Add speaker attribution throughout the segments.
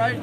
Speaker 1: right?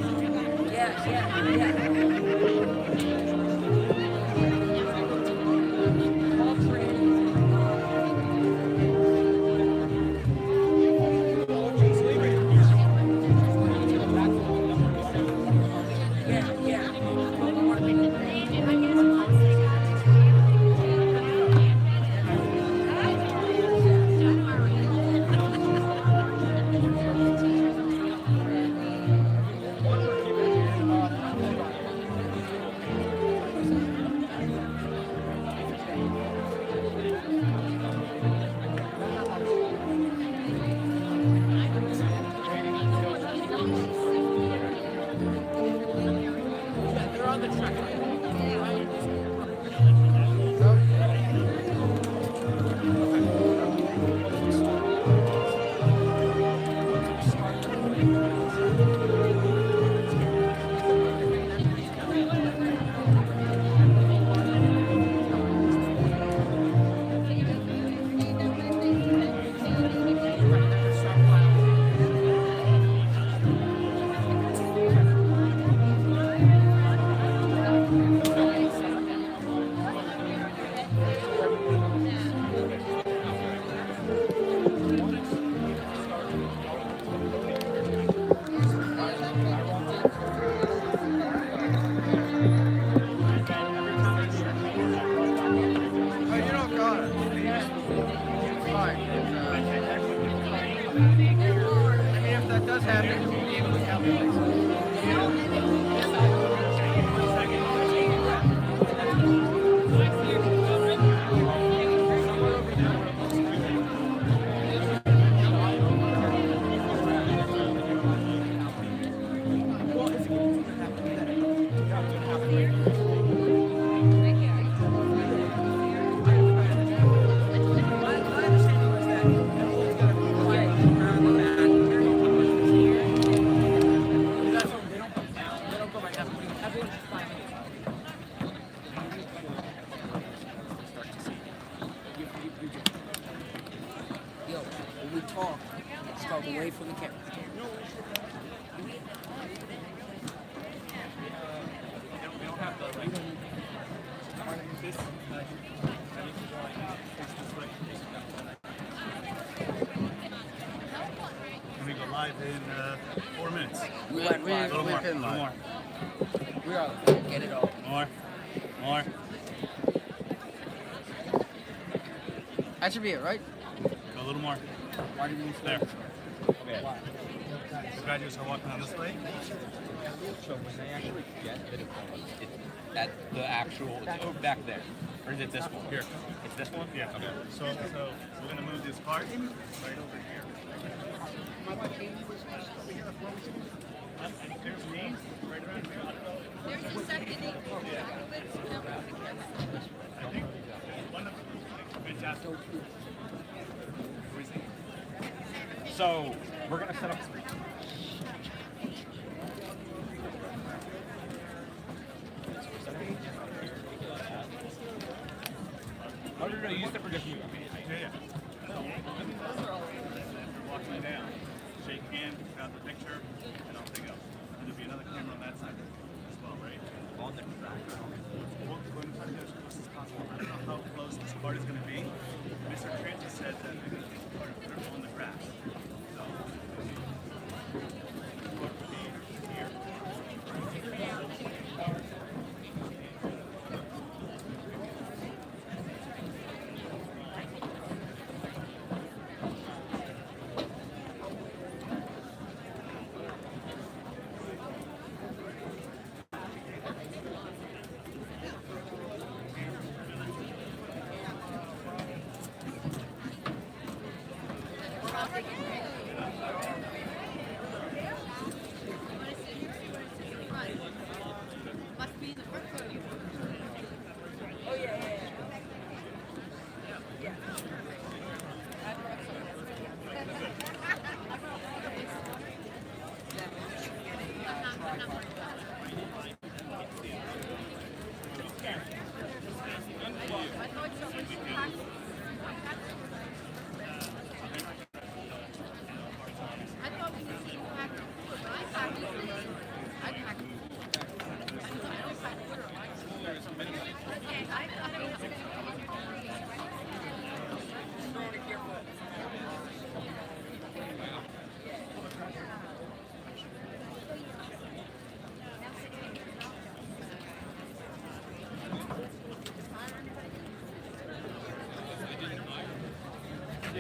Speaker 1: Oh, you don't got it. It's fine. I mean, if that does happen, you'll be able to calculate.
Speaker 2: Yo, when we talk, let's talk away from the camera.
Speaker 3: We go live in 4 minutes.
Speaker 2: We went
Speaker 1: We-
Speaker 2: live.
Speaker 3: A little
Speaker 1: we
Speaker 3: more.
Speaker 1: can
Speaker 3: A little
Speaker 1: live.
Speaker 3: more.
Speaker 2: We are get it all.
Speaker 3: More. More.
Speaker 1: That should be it, right?
Speaker 3: Go a little more.
Speaker 1: Why did we
Speaker 3: There. Okay. The graduates are walking on this way.
Speaker 4: So when they actually get the diploma, it's at the actual, it's over back there. Or is it this one?
Speaker 3: Here.
Speaker 4: It's this one?
Speaker 3: Yeah. Okay. So we're gonna move this cart right over here. There's me right around here.
Speaker 5: There's a second.
Speaker 3: I think one of fantastic.
Speaker 4: So we're gonna set up. Oh no, you step for just you.
Speaker 3: Yeah. Walking down, shake hands, grab the picture, and off they go. And there'll be another camera on that side as well, right?
Speaker 4: On the track.
Speaker 3: We're going to try to get as close as possible. I don't know how close this cart is going to be. Mr. Francis said that they're going to take the cart and put it on the grass. So, the cart will be here.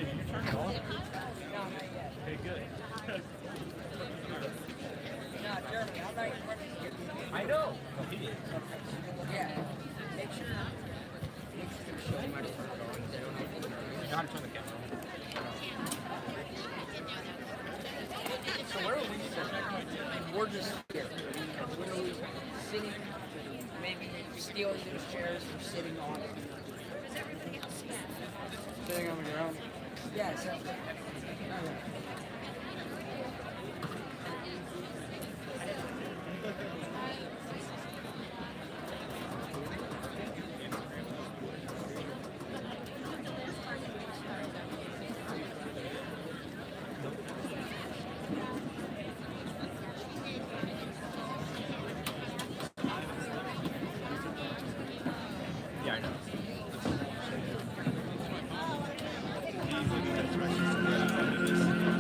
Speaker 4: Did you turn it on? Okay, good.
Speaker 2: No, Jeremy, how about you running here?
Speaker 4: I know. Oh, he is.
Speaker 2: Yeah. Make sure to show them how to turn it on. They don't have to turn it on.
Speaker 4: You know how to turn the camera on.
Speaker 2: So where are we sitting? We're just here. We're literally sitting, maybe stealing those chairs and sitting on it.
Speaker 1: Sitting on the ground.
Speaker 2: Yeah, so.
Speaker 4: Yeah, I know.
Speaker 3: He maybe has directions to the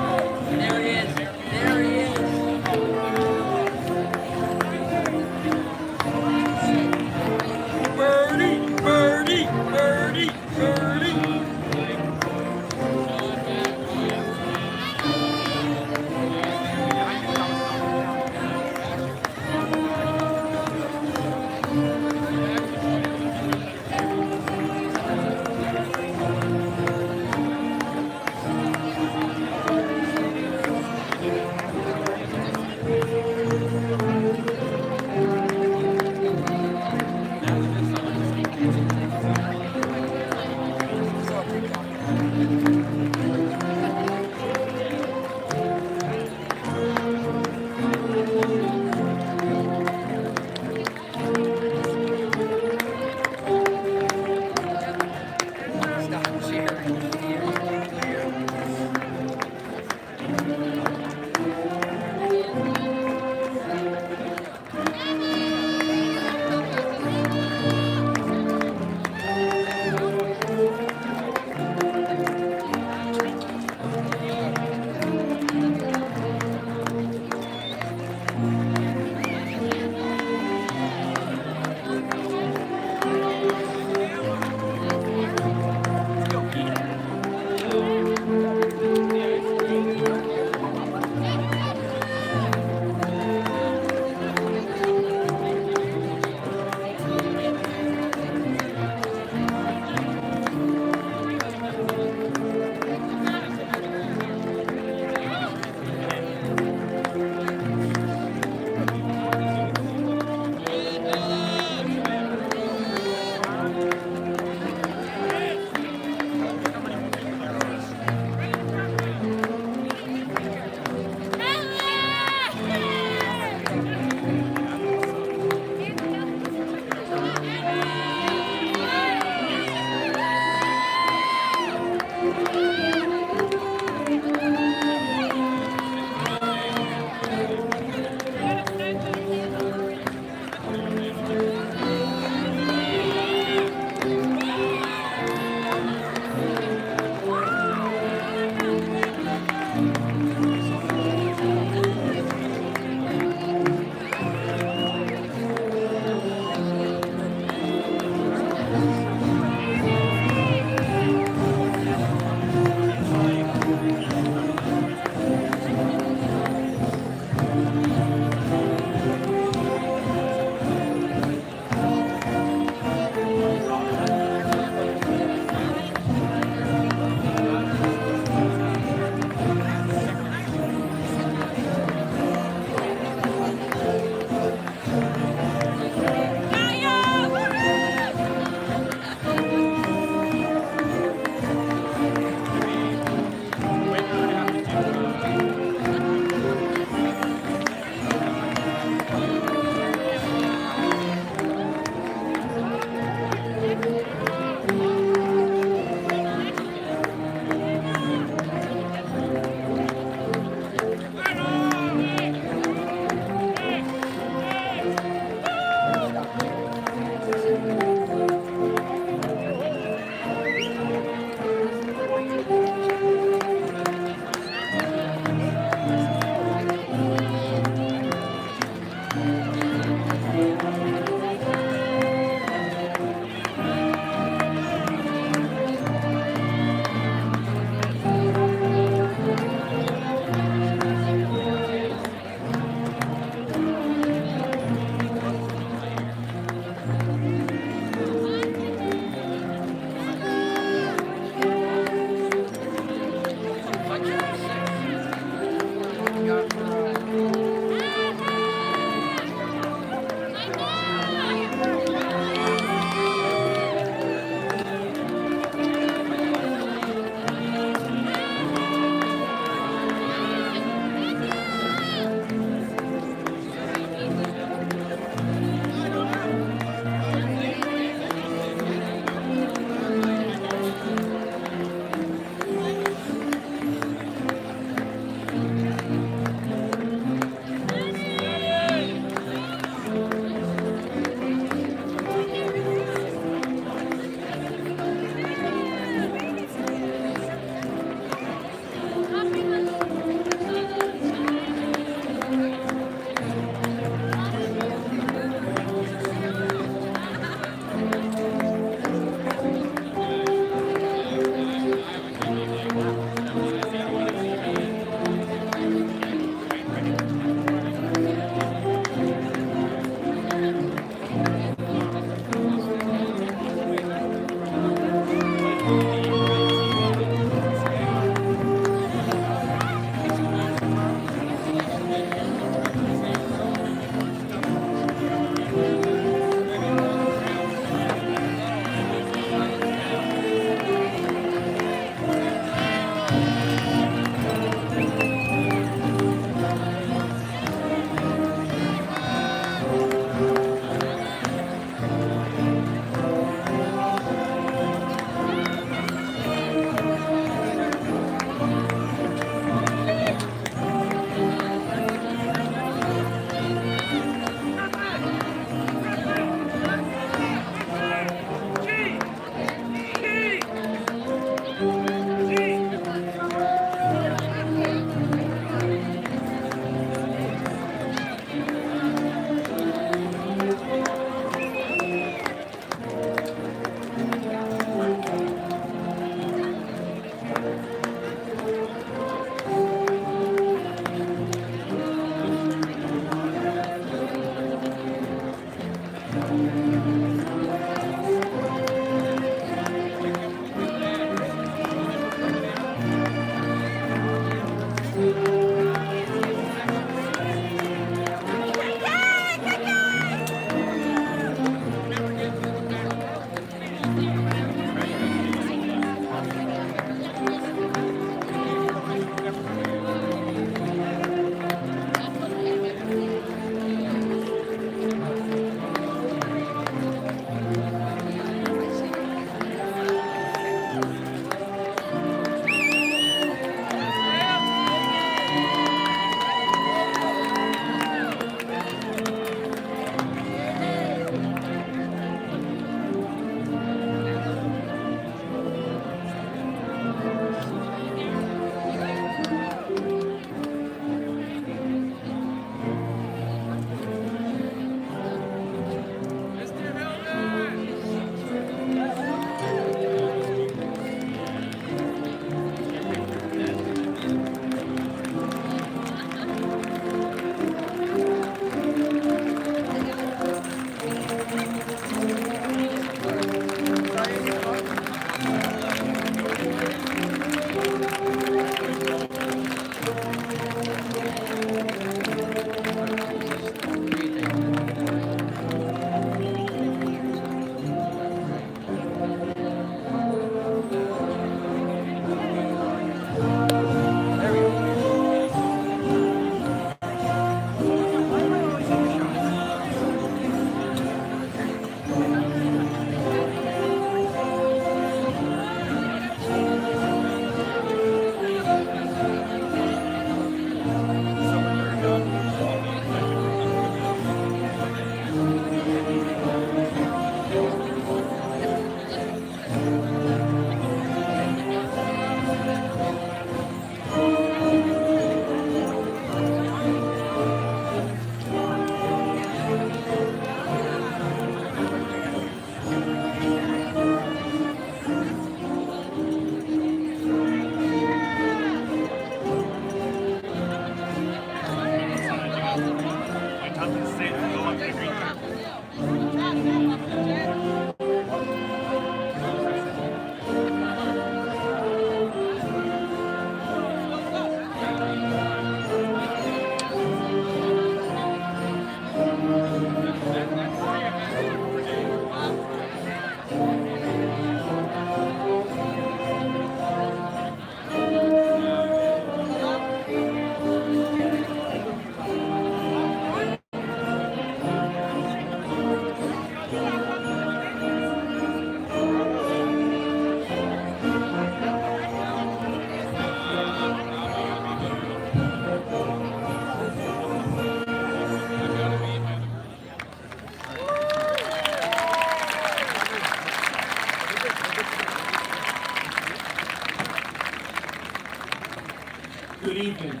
Speaker 5: Good evening,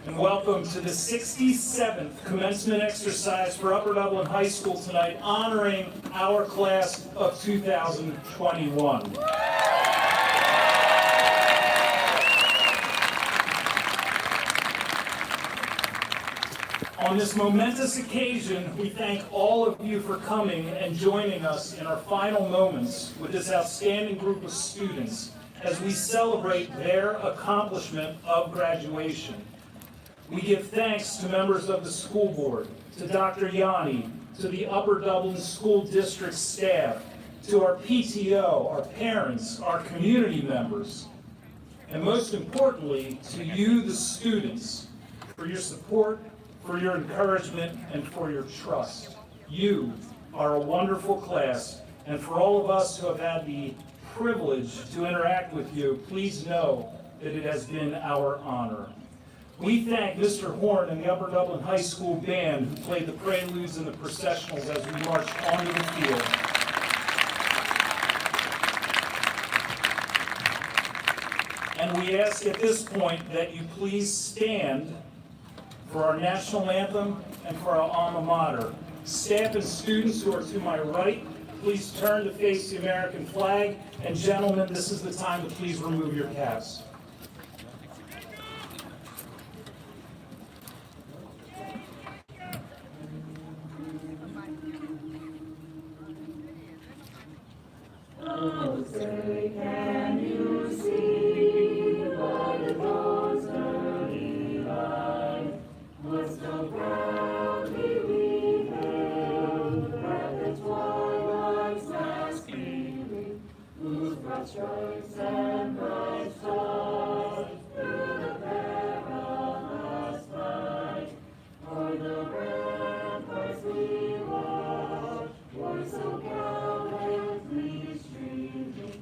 Speaker 5: and welcome to the 67th commencement exercise for Upper Dublin High School tonight, honoring our class of 2021. On this momentous occasion, we thank all of you for coming and joining us in our final moments with this outstanding group of students as we celebrate their accomplishment of graduation. We give thanks to members of the school board, to Dr. Yanni, to the Upper Dublin School District staff, to our PTO, our parents, our community members, and most importantly, to you, the students, for your support, for your encouragement, and for your trust. You are a wonderful class, and for all of us who have had the privilege to interact with you, please know that it has been our honor. We thank Mr. Horn and the Upper Dublin High School Band who played the preludes and the processionals as we marched onto the field. And we ask at this point that you please stand for our national anthem and for our alma mater. Staff and students who are to my right, please turn to face the American flag. And gentlemen, this is the time to please remove your caps.
Speaker 6: Oh, say, can you see what the closer Eli was so proudly we hailed at the twilight's last gleaming, whose broad stripes and bright stars through the perilous fight, o'er the ramparts we watched, were so gallantly streaming,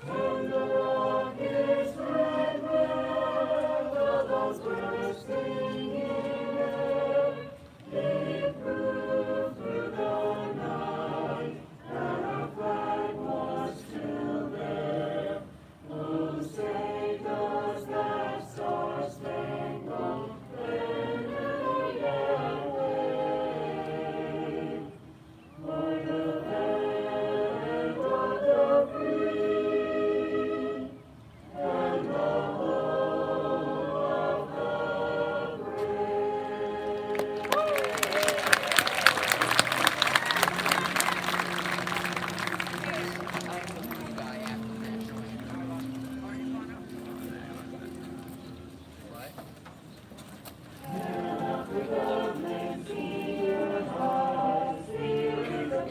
Speaker 6: and the rockets red where the bells were singing there, they proved through the night that our flag was still there. Oh, say does that star-spangled banner yet wave o'er the land of the free and the home of the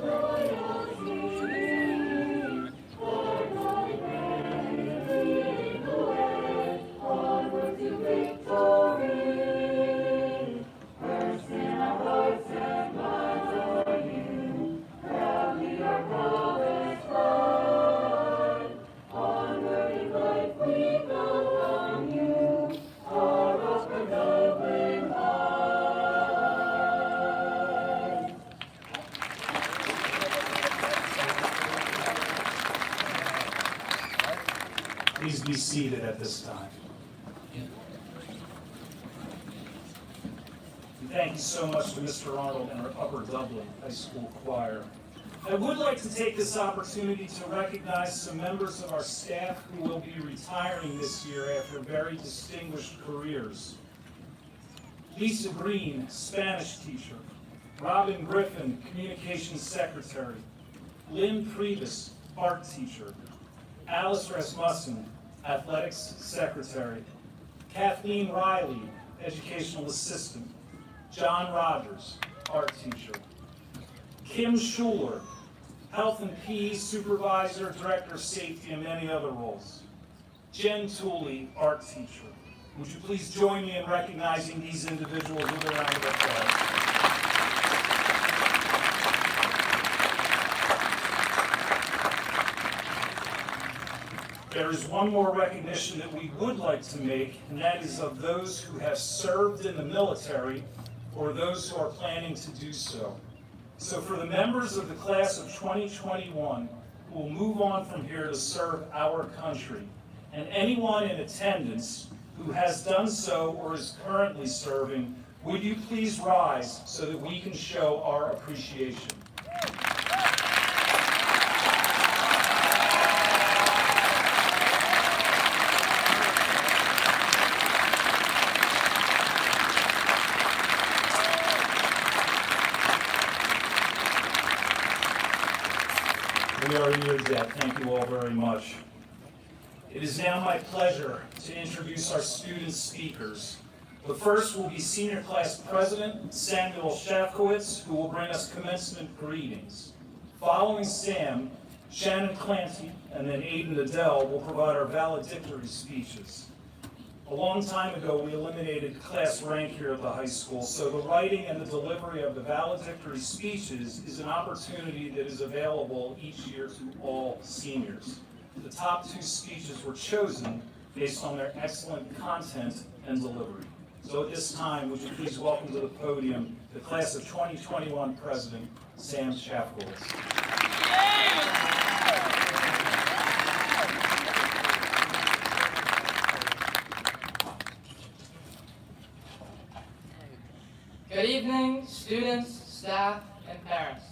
Speaker 6: brave? Onward to victory, first in our hearts and minds for you, proudly our colors fly. Onward in life we welcome you, our Upper Dublin High.
Speaker 5: Please be seated at this time. And thank you so much to Mr. Arnold and our Upper Dublin High School Choir. I would like to take this opportunity to recognize some members of our staff who will be retiring this year after very distinguished careers. Lisa Green, Spanish teacher. Robin Griffin, Communications Secretary. Lynn Priebus, art teacher. Alice Rasmussen, Athletics Secretary. Kathleen Riley, Educational Assistant. John Rogers, Art Teacher. Kim Schuler, Health and PE Supervisor, Director of Safety, and many other roles. Jen Tooley, Art Teacher. Would you please join me in recognizing these individuals with a round of applause? There is one more recognition that we would like to make, and that is of those who have served in the military or those who are planning to do so. So for the members of the class of 2021 who will move on from here to serve our country, and anyone in attendance who has done so or is currently serving, would you please rise so that we can show our appreciation? debt. Thank you all very much. It is now my pleasure to introduce our student speakers. The first will be Senior Class President Samuel Shafkowitz, who will bring us commencement greetings. Following Sam, Shannon Clancy and then Aiden Adele will provide our valedictory speeches. A long time ago, we eliminated class rank here at the high school, so the writing and the delivery of the valedictory speeches is an opportunity that is available each year to all seniors. The top 2 speeches were chosen based on their excellent content and delivery. So at this time, would you please welcome to the podium the class of 2021 President, Sam Shafkowitz.
Speaker 7: Good evening, students, staff, and parents.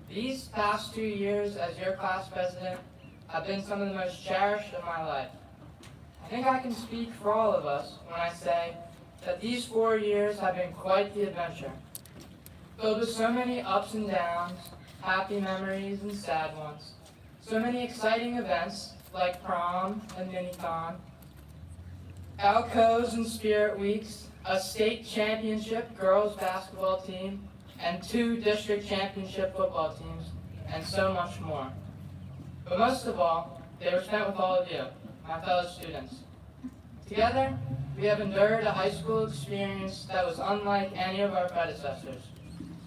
Speaker 7: These past 2 years as your class president have been some of the most cherished of my life. I think I can speak for all of us when I say that these 4 years have been quite the adventure, filled with so many ups and downs, happy memories and sad ones, so many exciting events like prom and mini-con, Alcos and Spirit Weeks, a state championship girls basketball team, and 2 district championship football teams, and so much more. But most of all, they were spent with all of you, my fellow students. Together, we have endured a high school experience that was unlike any of our predecessors.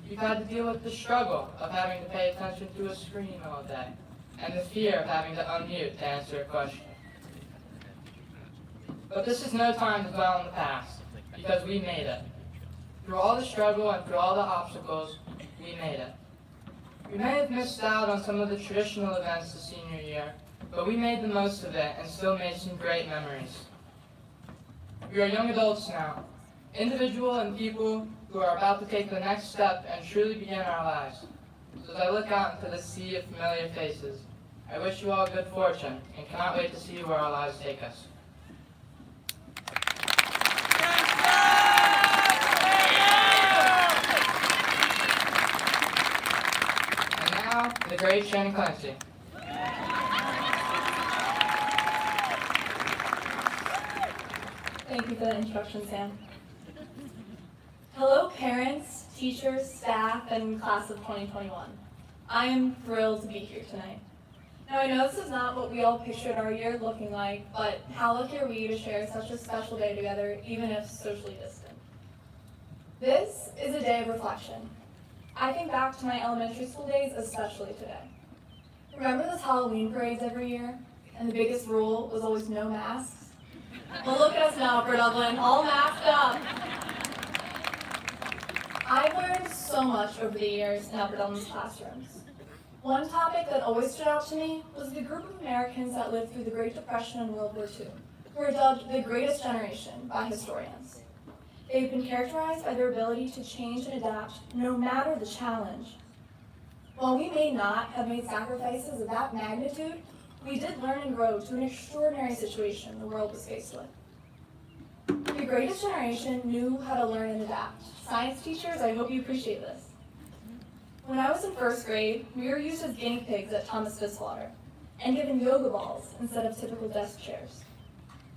Speaker 7: We've had to deal with the struggle of having to pay attention to a screen all day, and the fear of having to unmute to answer a question. But this is no time to dwell on the past, because we made it. Through all the struggle and through all the obstacles, we made it. We may have missed out on some of the traditional events the senior year, but we made the most of it and still made some great memories. We are young adults now, individual and people who are about to take the next step and truly begin our lives. So as I look out into the sea of familiar faces, I wish you all good fortune and cannot wait to see where our lives take us. The great Shannon Clancy.
Speaker 8: Thank you for that introduction, Sam. Hello, parents, teachers, staff, and class of 2021. I am thrilled to be here tonight. Now, I know this is not what we all pictured our year looking like, but how lucky are we to share such a special day together, even if socially distant? This is a day of reflection. I think back to my elementary school days, especially today. Remember those Halloween parades every year? And the biggest rule was always no masks? Well, look at us now, Upper Dublin, all masked up. I've learned so much over the years in Upper Dublin's classrooms. One topic that always stood out to me was the group of Americans that lived through the Great Depression and World War II, who are dubbed the greatest generation by historians. They've been characterized by their ability to change and adapt no matter the challenge. While we may not have made sacrifices of that magnitude, we did learn and grow to an extraordinary situation the world was faced with. The greatest generation knew how to learn and adapt. Science teachers, I hope you appreciate this. When I was in first grade, we were used as guinea pigs at Thomas Fitzwater and given yoga balls instead of typical desk chairs.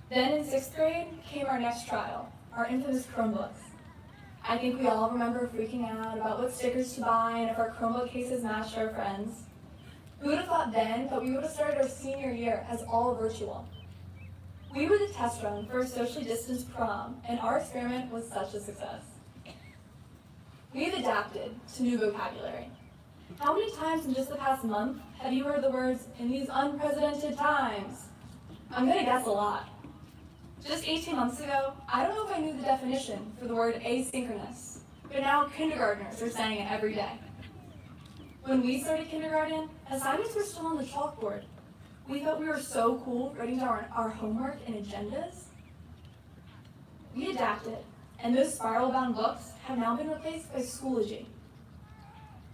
Speaker 8: Then in sixth grade came our next trial, our infamous Chromebooks. I think we all remember freaking out about what stickers to buy and if our Chromebook cases matched our friends. Who would have thought then that we would have started our senior year as all virtual? We were the test run for a socially distanced prom, and our experiment was such a success. We've adapted to new vocabulary. How many times in just the past month have you heard the words, "in these unprecedented times"? I'm gonna guess a lot. Just 18 months ago, I don't know if I knew the definition for the word asynchronous, but now kindergartners are saying it every day. When we started kindergarten, assignments were still on the chalkboard. We thought we were so cool writing down our homework and agendas. We adapted, and those spiral-bound books have now been replaced by Schoology.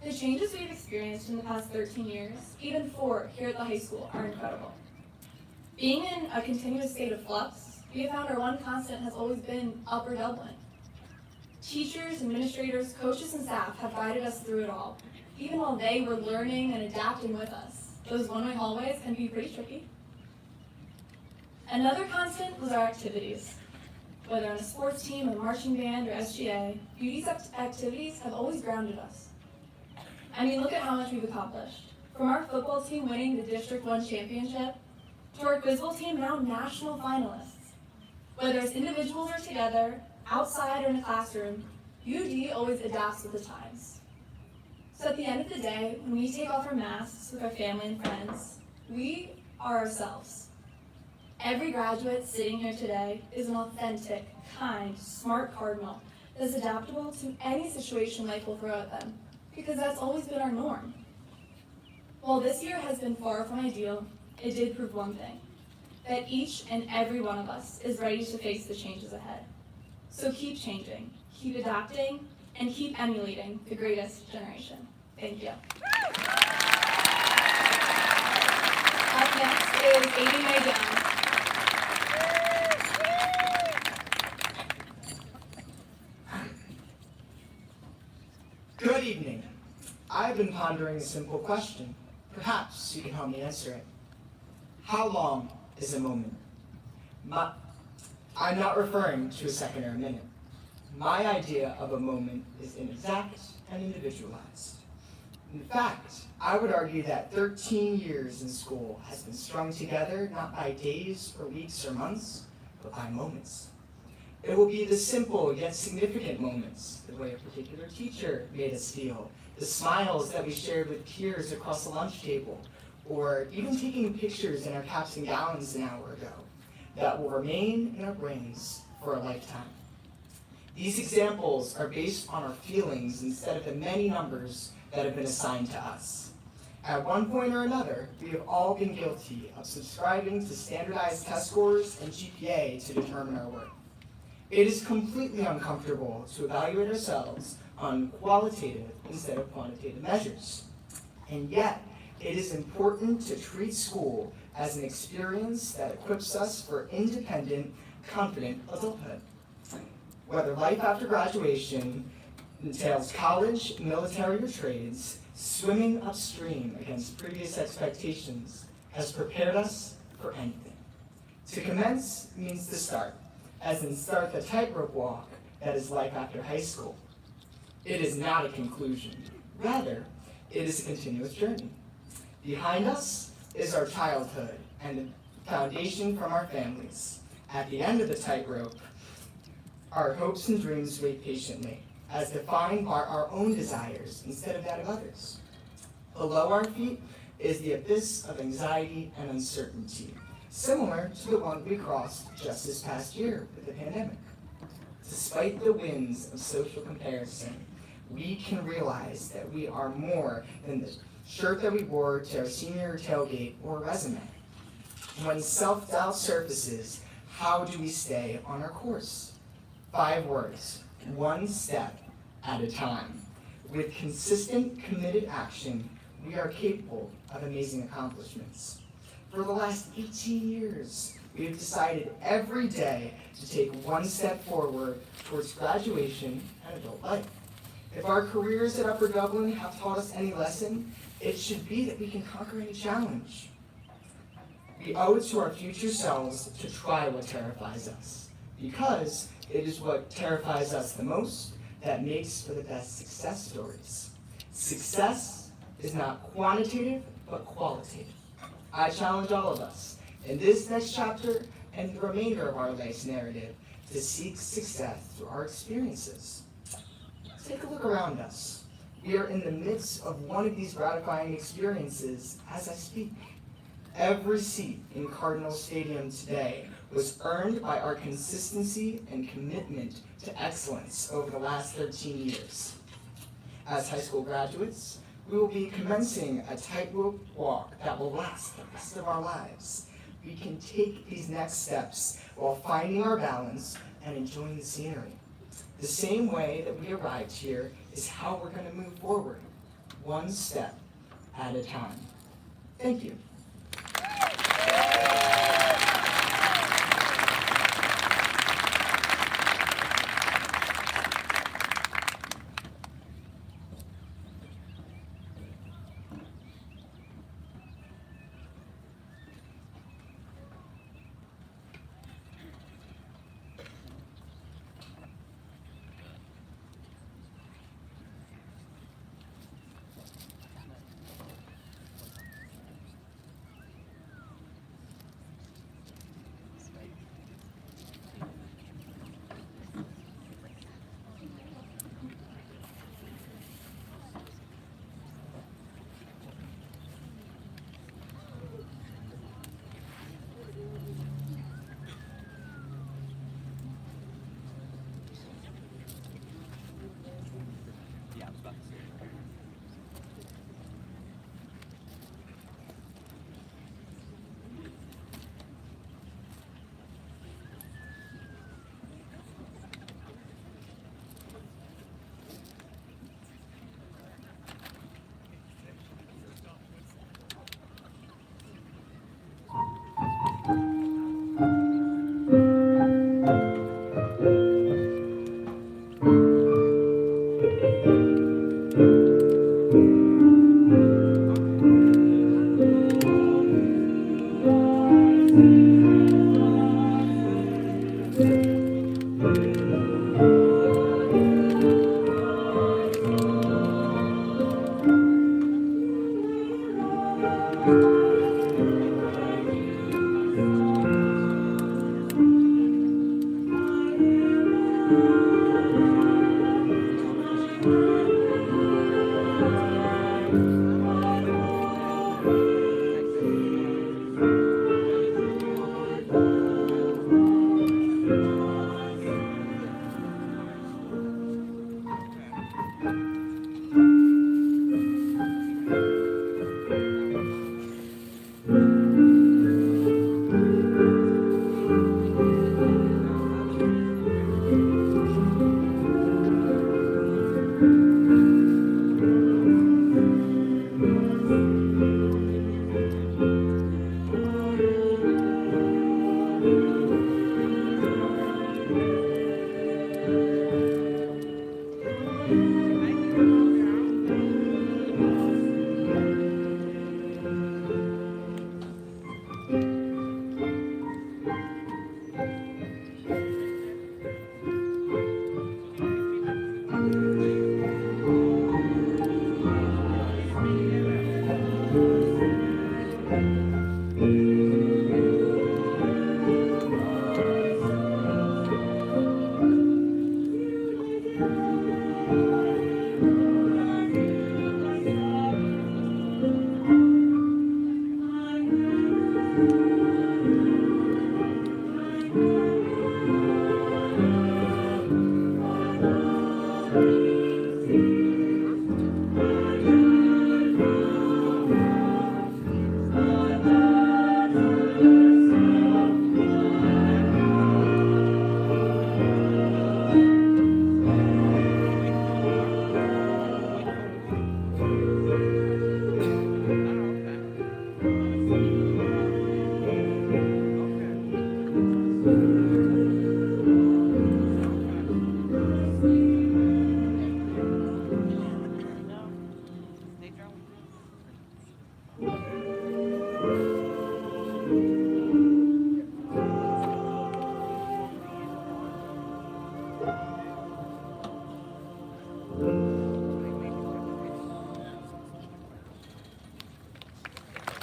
Speaker 8: The changes we've experienced in the past 13 years, even 4 here at the high school, are incredible. Being in a continuous state of flux, we have found our one constant has always been Upper Dublin. Teachers, administrators, coaches, and staff have guided us through it all, even while they were learning and adapting with us. Those one-way hallways can be pretty tricky. Another constant was our activities. Whether on a sports team, a marching band, or SGA, these activities have always grounded us. I mean, look at how much we've accomplished. From our football team winning the District 1 championship, to our quizzball team now national finalists. Whether it's individuals or together, outside or in a classroom, UD always adapts with the times. So at the end of the day, when we take off our masks with our family and friends, we are ourselves. Every graduate sitting here today is an authentic, kind, smart Cardinal that's adaptable to any situation life will throw at them, because that's always been our norm. While this year has been far from ideal, it did prove one thing, that each and every one of us is ready to face the changes ahead. So keep changing, keep adapting, and keep emulating the greatest generation. Thank you. Up next is Amy Mae Jones.
Speaker 9: Good evening. I've been pondering a simple question. Perhaps you can help me answer it. How long is a moment? I'm not referring to a second or a minute. My idea of a moment is inexact and individualized. In fact, I would argue that 13 years in school has been strung together not by days or weeks or months, but by moments. It will be the simple yet significant moments, the way a particular teacher made us feel, the smiles that we shared with peers across the lunch table, or even taking pictures in our caps and gowns an hour ago, that will remain in our brains for a lifetime. These examples are based on our feelings instead of the many numbers that have been assigned to us. At one point or another, we have all been guilty of subscribing to standardized test scores and GPA to determine our worth. It is completely uncomfortable to evaluate ourselves on qualitative instead of quantitative measures. And yet, it is important to treat school as an experience that equips us for independent, confident adulthood. Whether life after graduation entails college, military, or trades, swimming upstream against previous expectations has prepared us for anything. To commence means to start, as in start the tightrope walk that is life after high school. It is not a conclusion. Rather, it is a continuous journey. Behind us is our childhood and the foundation from our families. At the end of the tightrope, our hopes and dreams wait patiently, as defined by our own desires instead of that of others. Below our feet is the abyss of anxiety and uncertainty, similar to the one we crossed just this past year with the pandemic. Despite the winds of social comparison, we can realize that we are more than the shirt that we wore to our senior tailgate or resume. When self-doubt surfaces, how do we stay on our course? 5 words, one step at a time. With consistent, committed action, we are capable of amazing accomplishments. For the last 18 years, we have decided every day to take one step forward towards graduation and adult life. If our careers at Upper Dublin have taught us any lesson, it should be that we can conquer any challenge. We owe it to our future selves to try what terrifies us, because it is what terrifies us the most that makes for the best success stories. Success is not quantitative, but qualitative. I challenge all of us in this next chapter and the remainder of our life's narrative to seek success through our experiences. Take a look around us. We are in the midst of one of these gratifying experiences as I speak. Every seat in Cardinal Stadium today was earned by our consistency and commitment to excellence over the last 13 years. As high school graduates, we will be commencing a tightrope walk that will last the rest of our lives. We can take these next steps while finding our balance and enjoying the scenery. The same way that we arrived here is how we're going to move forward, one step at a time. Thank you.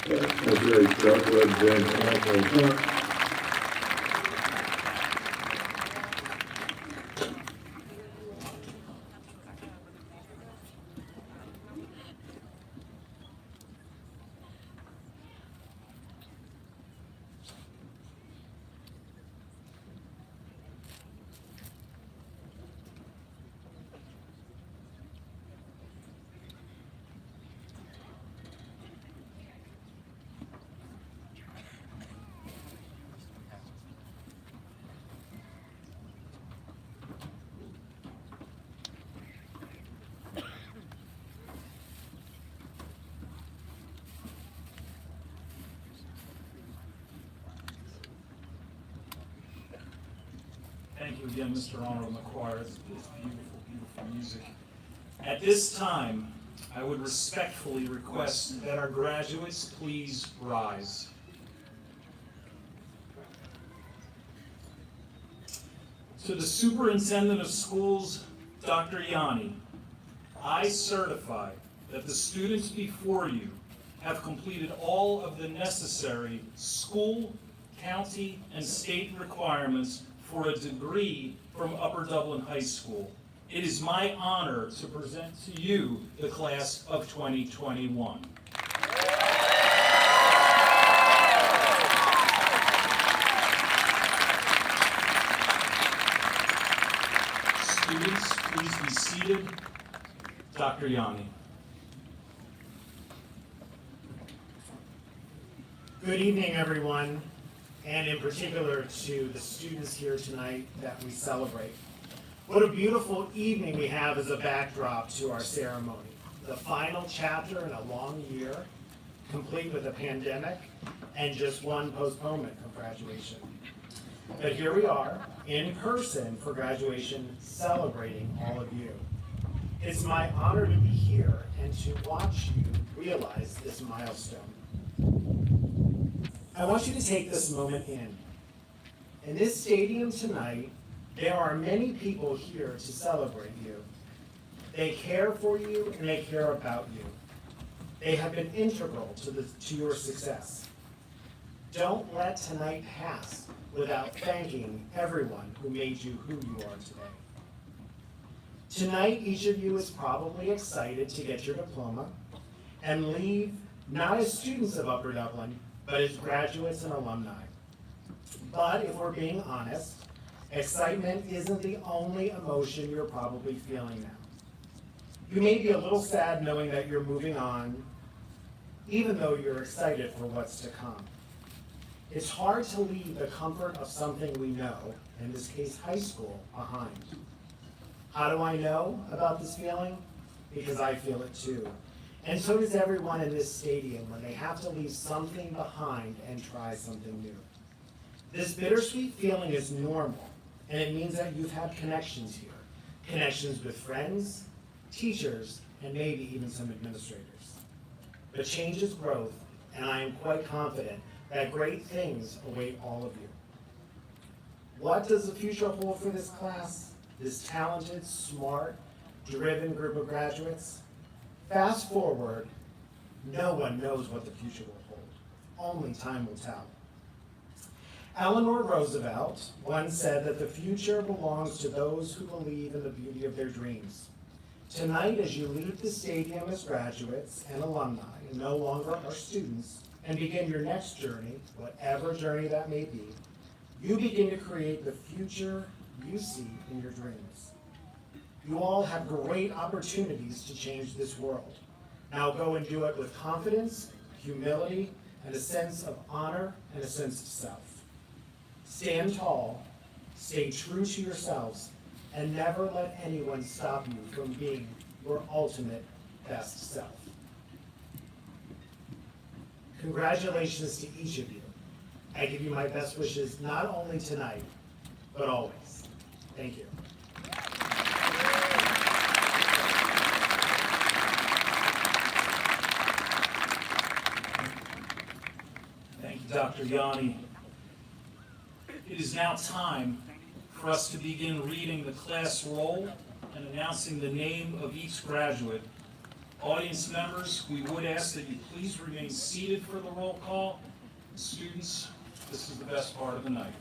Speaker 6: That's great stuff. Well, James, thank you.
Speaker 5: Thank you again, Mr. Arnold McQuarrie. It's beautiful, beautiful music. At this time, I would respectfully request that our graduates please rise. To the Superintendent of Schools, Dr. Yanni, I certify that the students before you have completed all of the necessary school, county, and state requirements for a degree from Upper Dublin High School. It is my honor to present to you the class of 2021. Students, please be seated. Dr. Yanni.
Speaker 10: Good evening, everyone, and in particular to the students here tonight that we celebrate. What a beautiful evening we have as a backdrop to our ceremony. The final chapter in a long year, complete with a pandemic and just one postponement of graduation. But here we are, in person for graduation, celebrating all of you. It's my honor to be here and to watch you realize this milestone. I want you to take this moment in. In this stadium tonight, there are many people here to celebrate you. They care for you and they care about you. They have been integral to your success. Don't let tonight pass without thanking everyone who made you who you are today. Tonight, each of you is probably excited to get your diploma and leave not as students of Upper Dublin, but as graduates and alumni. But if we're being honest, excitement isn't the only emotion you're probably feeling now. You may be a little sad knowing that you're moving on, even though you're excited for what's to come. It's hard to leave the comfort of something we know, in this case high school, behind. How do I know about this feeling? Because I feel it too. And so does everyone in this stadium when they have to leave something behind and try something new. This bittersweet feeling is normal, and it means that you've had connections here. Connections with friends, teachers, and maybe even some administrators. But change is growth, and I am quite confident that great things await all of you. What does the future hold for this class? This talented, smart, driven group of graduates? Fast forward, no one knows what the future will hold. Only time will tell. Eleanor Roosevelt once said that the future belongs to those who believe in the beauty of their dreams. Tonight, as you leave the stadium as graduates and alumni, and no longer are students, and begin your next journey, whatever journey that may be, you begin to create the future you see in your dreams. You all have great opportunities to change this world. Now go and do it with confidence, humility, and a sense of honor and a sense of self. Stand tall, stay true to yourselves, and never let anyone stop you from being your ultimate best self. Congratulations to each of you. I give you my best wishes not only tonight, but always. Thank you.
Speaker 5: Thank you, Dr. Yanni. It is now time for us to begin reading the class roll and announcing the name of each graduate. Audience members, we would ask that you please remain seated for the roll call. Students, this is the best part of the night.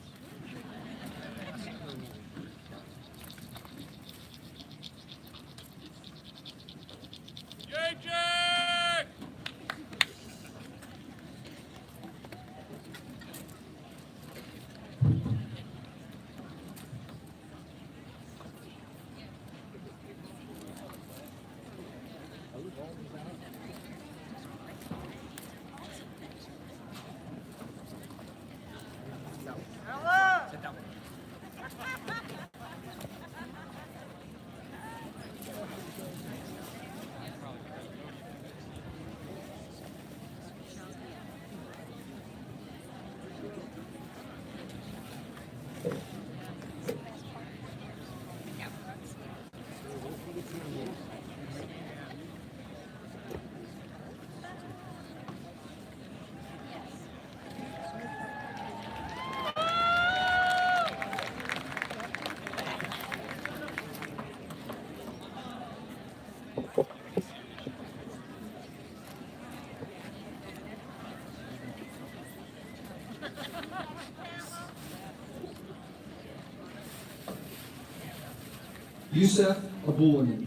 Speaker 11: Yusuf Abulaman.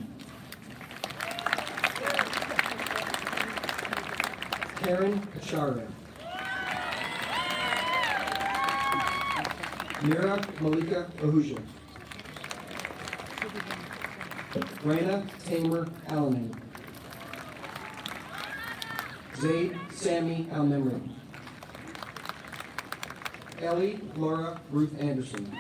Speaker 11: Karen Kachara. Mira Malika Ahuja. Raina Tamer Alamin. Zaid Sami Al-Nimri. Ellie Laura Ruth Anderson.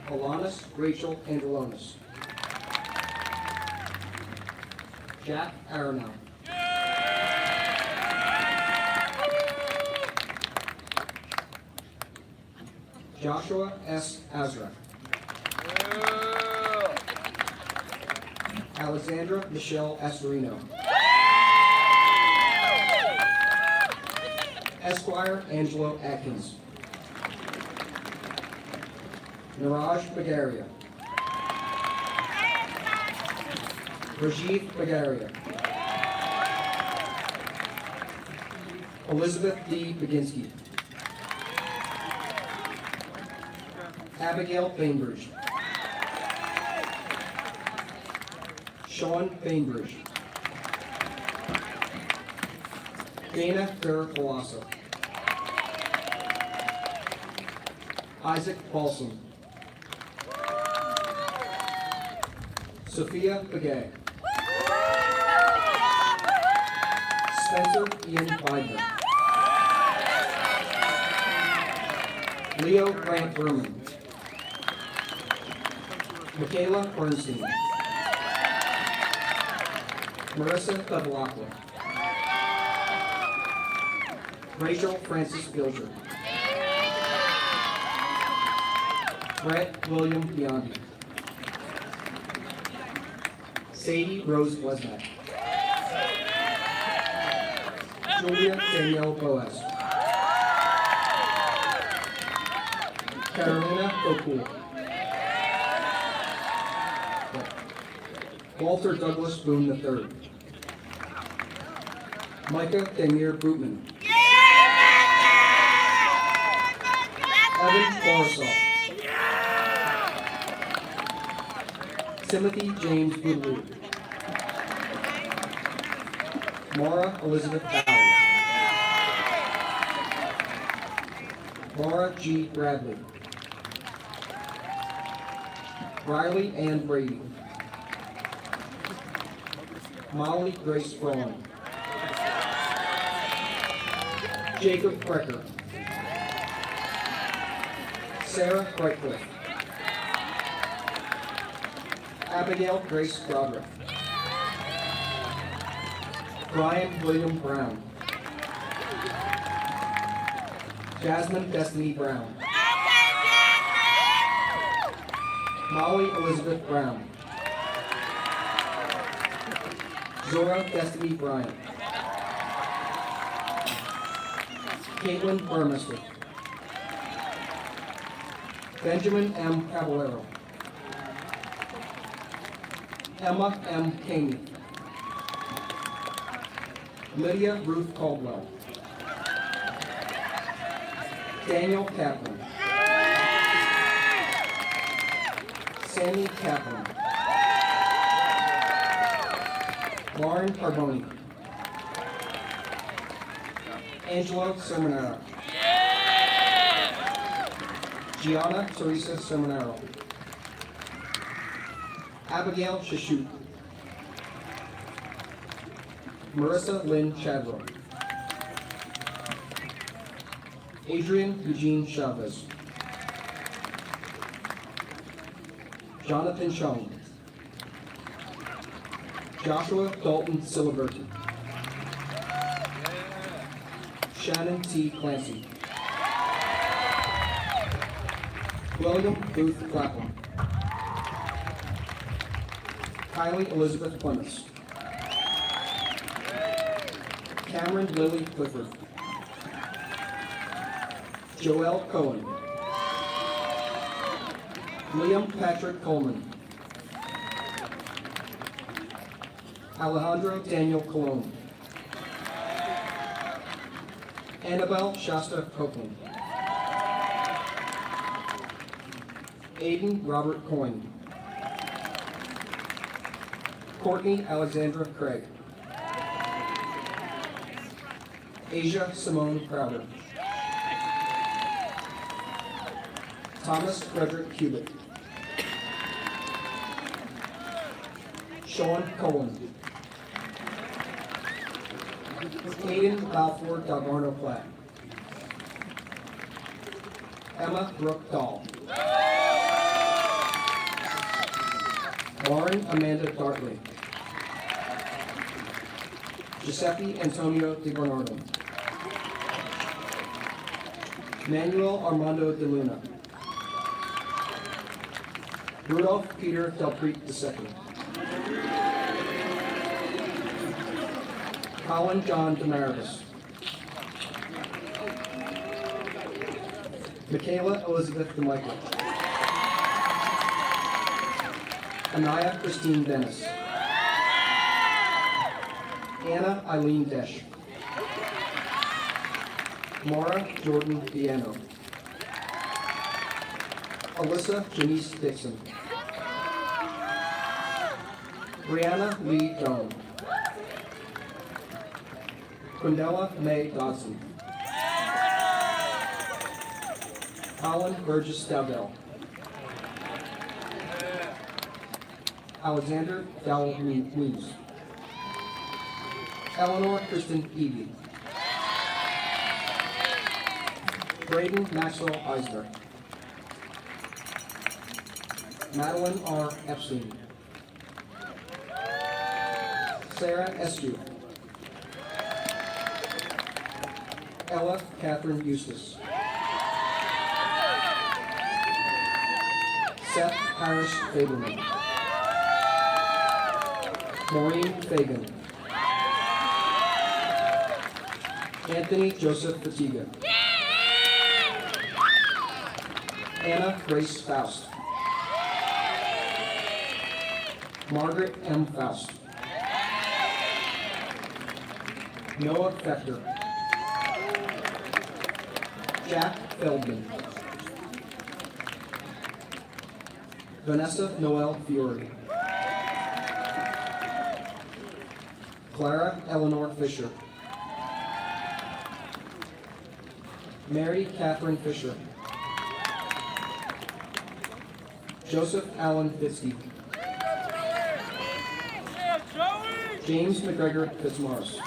Speaker 11: Alanis Rachel Andronis. Jack Aronow. Joshua S. Azra. Alexandra Michelle Astorino. Esquire Angelo Atkins. Niraj Bagaria. Rajiv Bagaria. Elizabeth D. Baginski. Abigail Bainbridge. Sean Bainbridge. Dana Farah-Palazzo. Isaac Paulson. Sophia Begay. Spencer Ian Biden. Leo Grant Berman. Michaela Bernstein. Marissa Bevilacqua. Rachel Francis Bilger. Brett William Biondi. Sadie Rose Wesmack. Julia Danielle Boas. Carolina O'Cool. Walter Douglas Boone III. Micah Demir Bootman. Evan Borisov. Timothy James Boudreau. Mara Elizabeth Bowers. Laura G. Bradley. Riley Ann Brady. Molly Grace Braun. Jacob Brecker. Sarah Brightcliffe. Abigail Grace Broderick. Brian William Brown. Jasmine Destiny Brown. Molly Elizabeth Brown. Zora Destiny Bryant. Caitlin Burmester. Benjamin M. Caballero. Emma M. Caney. Lydia Ruth Caldwell. Daniel Kaplan. Sammy Kaplan. Lauren Carboni. Angelo Sermonaro. Gianna Teresa Sermonaro. Abigail Shashut. Marissa Lynn Chadwell. Adrian Eugene Chavez. Jonathan Schoen. Joshua Dalton Siliberti. Shannon T. Clancy. William Booth Clapham. Kylie Elizabeth Clements. Cameron Lily Clifford. Joelle Cohen. Liam Patrick Coleman. Alejandro Daniel Colon. Annabelle Shasta Copeland. Aiden Robert Coyne. Courtney Alexandra Craig. Asia Simone Crowder. Thomas Frederick Cubitt. Sean Cohen. Hayden Balfour Dalgarno Platt. Emma Brooke Dahl. Lauren Amanda Dartley. Giuseppe Antonio Di Bernardo. Manuel Armando De Luna. Rudolph Peter Delpreet II. Colin John Demaritis. Michaela Elizabeth DeMichael. Anaya Christine Dennis. Anna Eileen Desch. Mara Jordan Diano. Alyssa Janice Dixon. Brianna Lee Doan. Quindella May Dodson. Colin Burgess Dowdell. Alexander Dowell Weems. Eleanor Kristen Eby. Braden Maxwell Eisner. Madeline R. Epstein. Sarah Eskew. Ella Catherine Eustace. Seth Harris Faberman. Maureen Fagan. Anthony Joseph Fatiga. Anna Grace Faust. Margaret M. Faust. Noah Fechter. Jack Feldman. Vanessa Noel Fiore. Clara Eleanor Fisher. Mary Catherine Fisher. Joseph Allen Fitzke. James McGregor Fitzmaurice.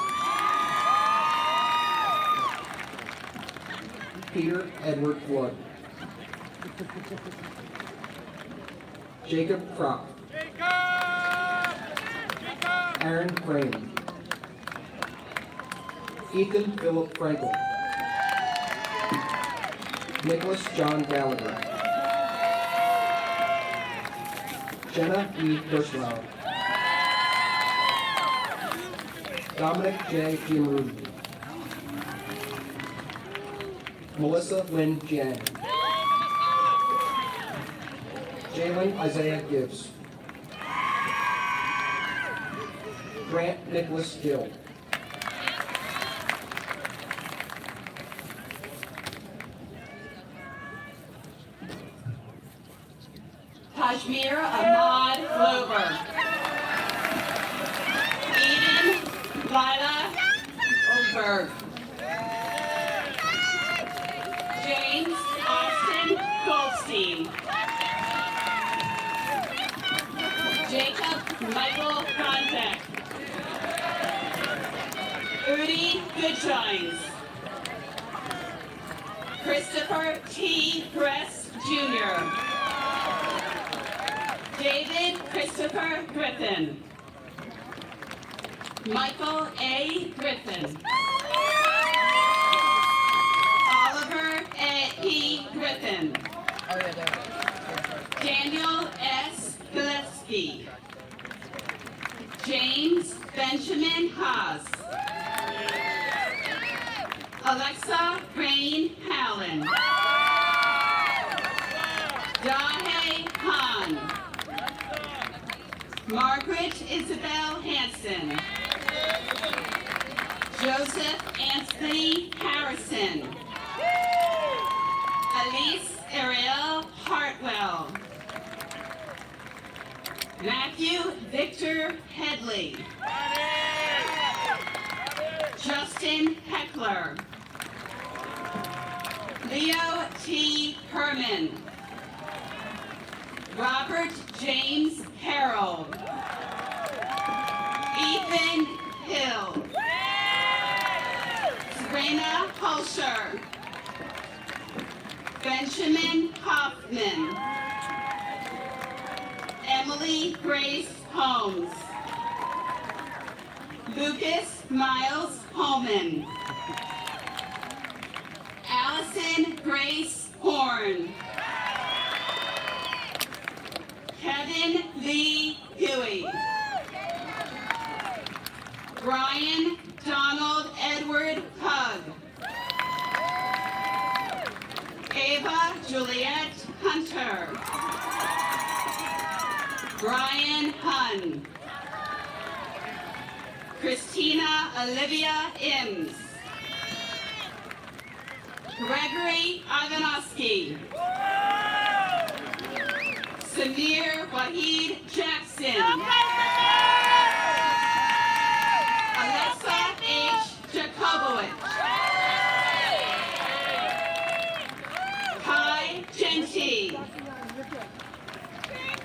Speaker 11: Peter Edward Flood. Jacob Kropp. Aaron Crane. Ethan Philip Frankel. Nicholas John Gallagher. Jenna E. Gerslauer. Dominic J. Giamruti. Melissa Lynn Jiang. Jalen Isaiah Gibbs. Grant Nicholas Gill.
Speaker 12: Kashmir Ahmad Glover. Eden Lila Oberg. James Austin Goldstein. Jacob Michael Contact. Udi Goodshines. Christopher T. Gress Jr. David Christopher Griffin. Michael A. Griffin. Oliver E. Griffin. Daniel S. Gillespie. James Benjamin Haas. Alexa Rain Hallen. Dahe Han. Margaret Isabel Hanson. Joseph Anthony Harrison. Elise Ariel Hartwell. Matthew Victor Headley. Justin Heckler. Leo T. Herman. Robert James Harold. Ethan Hill. Serena Hulsher. Benjamin Hoffman. Emily Grace Holmes. Lucas Miles Holman. Allison Grace Horn. Kevin Lee Huey. Brian Donald Edward Hugg. Ava Ava Juliet Hunter. Brian Hunn. Christina Olivia Imms. Gregory Ivanovsky. Samir Wahid Jackson. Alexa H. Jakobowicz. Kai Genti.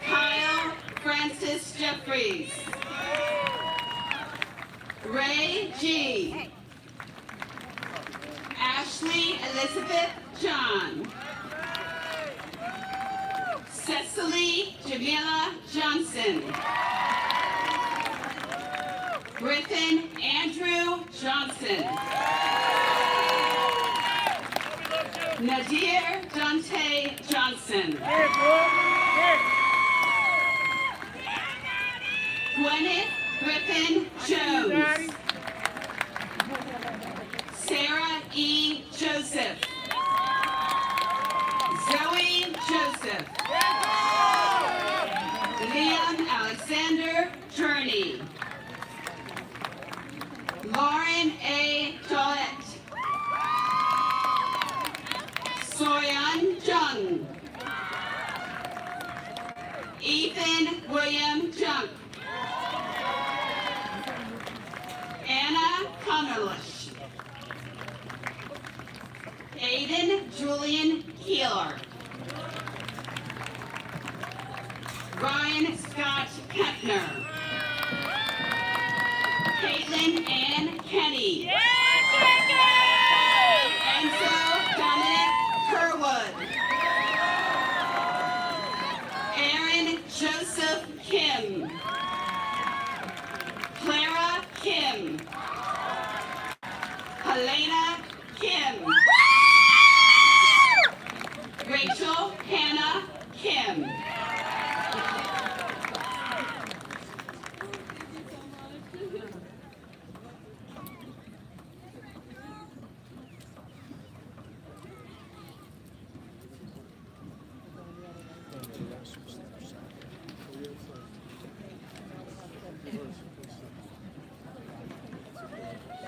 Speaker 12: Kyle Francis Jeffries. Ray G. Ashley Elizabeth John. Cecily Jamila Johnson. Griffin Andrew Johnson. Nadir Dante Johnson. Gwyneth Griffin Jones. Sarah E. Joseph. Zoe Joseph. Liam Alexander Journey. Lauren A. Tollett. Soyeon Jung. Ethan William Junk. Anna Connerlish. Aiden Julian Keeler. Ryan Scott Kepner. Caitlin Ann Kenny. Enzo Dominic Kerwood. Aaron Joseph Kim. Clara Kim. Helena Kim. Rachel Hannah Kim.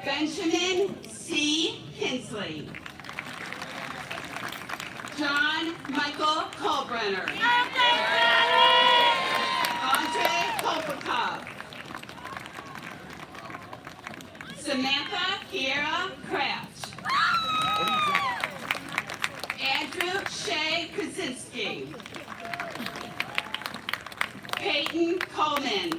Speaker 12: Benjamin C. Kinsley. John Michael Kolbrenner. Andre Kolpakov. Samantha Kiera Kraft. Andrew Shea Krasinski. Peyton Coleman.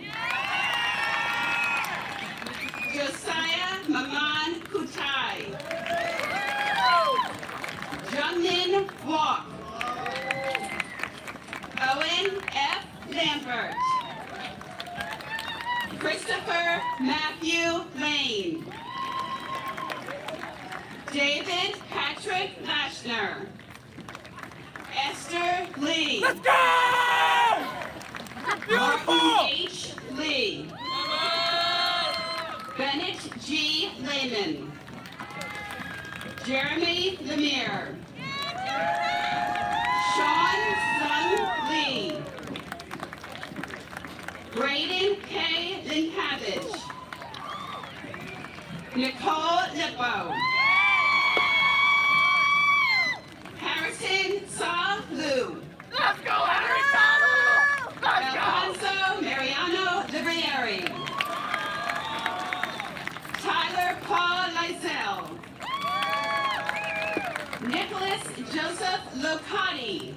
Speaker 12: Josiah Maman Kutai. Jungmin Walk. Owen F. Lambert. Christopher Matthew Lane. David Patrick Lashner. Esther Lee. Let's go! Beautiful! Martin H. Lee. Bennett G. Lehman. Jeremy Lemire. Sean Sung Lee. Braden K. Linkavage. Nicole Lippo. Harrison Saw Lu. Let's go, Harrison! Let's go! Alfonso Mariano Librieri. Tyler Paul Lysell. Nicholas Joseph Locati.